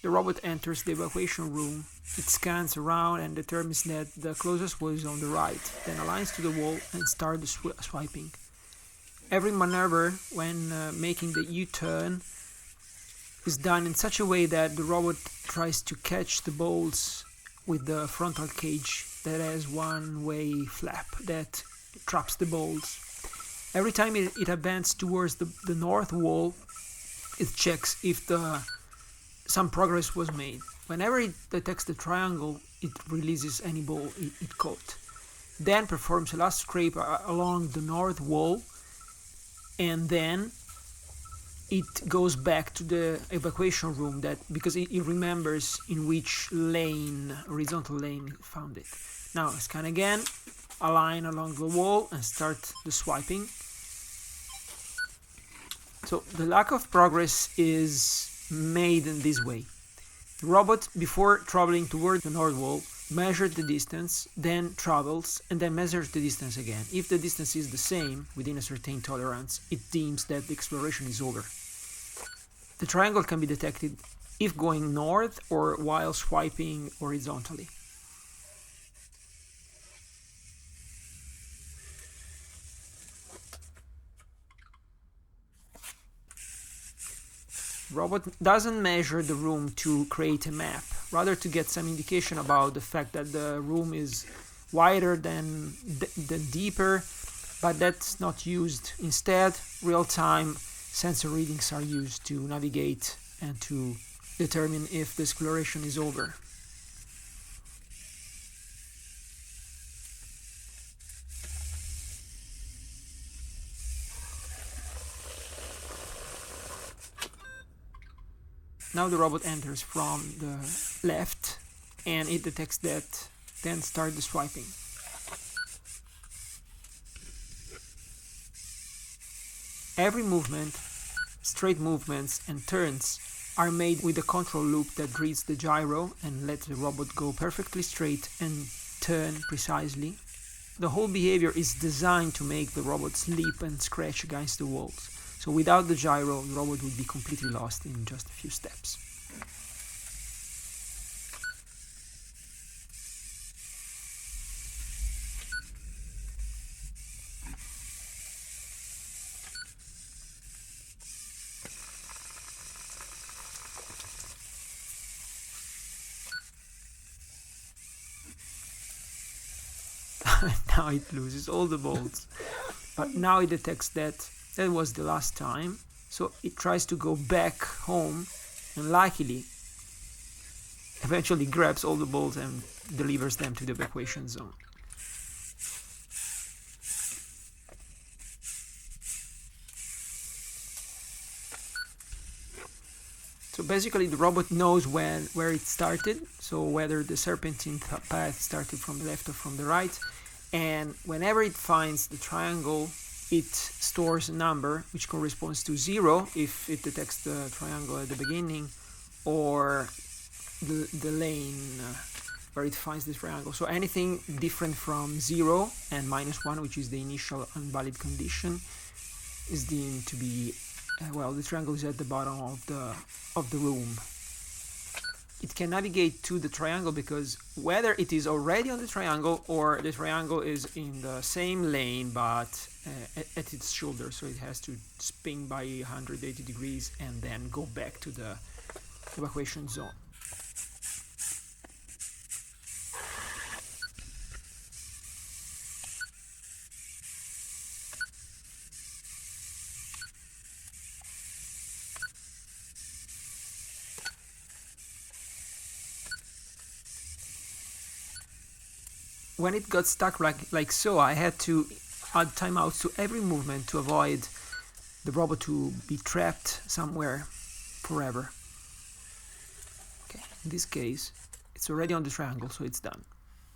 The robot enters the evacuation room. It scans around and determines that the closest wall is on the right, then aligns to the wall and starts the swiping. Every maneuver when making the U-turn is done in such a way that the robot tries to catch the balls with the frontal cage that has one-way flap that traps the balls. Every time it advances towards the north wall, it checks if some progress was made. Whenever it detects the triangle, it releases any ball it caught. Then performs a last scrape along the north wall, and then it goes back to the evacuation room because it remembers in which lane, horizontal lane, it found it. Now scan again, align along the wall and start the swiping. So the lack of progress is made in this way. The robot, before traveling toward the north wall, measures the distance, then travels, and then measures the distance again. If the distance is the same, within a certain tolerance, it deems that the exploration is over. The triangle can be detected if going north or while swiping horizontally. Robot doesn't measure the room to create a map, rather to get some indication about the fact that the room is wider than deeper, but that's not used. Instead, real-time sensor readings are used to navigate and to determine if the exploration is over. Now the robot enters from the left and it detects that, then start the swiping. Every movement, straight movements and turns are made with a control loop that reads the gyro and lets the robot go perfectly straight and turn precisely. The whole behavior is designed to make the robot slip and scratch against the walls. So without the gyro, the robot would be completely lost in just a few steps. Now it loses all the balls. But now it detects that was the last time, so it tries to go back home and luckily eventually grabs all the balls and delivers them to the evacuation zone. So basically the robot knows where it started, so whether the serpentine path started from the left or from the right, and whenever it finds the triangle, it stores a number which corresponds to 0 if it detects the triangle at the beginning, or the lane where it finds the triangle. So anything different from 0 and -1, which is the initial invalid condition, is deemed to be, the triangle is at the bottom of the room. It can navigate to the triangle because whether it is already on the triangle or the triangle is in the same lane but at its shoulder, so it has to spin by 180 degrees and then go back to the evacuation zone. When it got stuck like so, I had to add timeouts to every movement to avoid the robot to be trapped somewhere forever. Okay, in this case, it's already on the triangle, so it's done.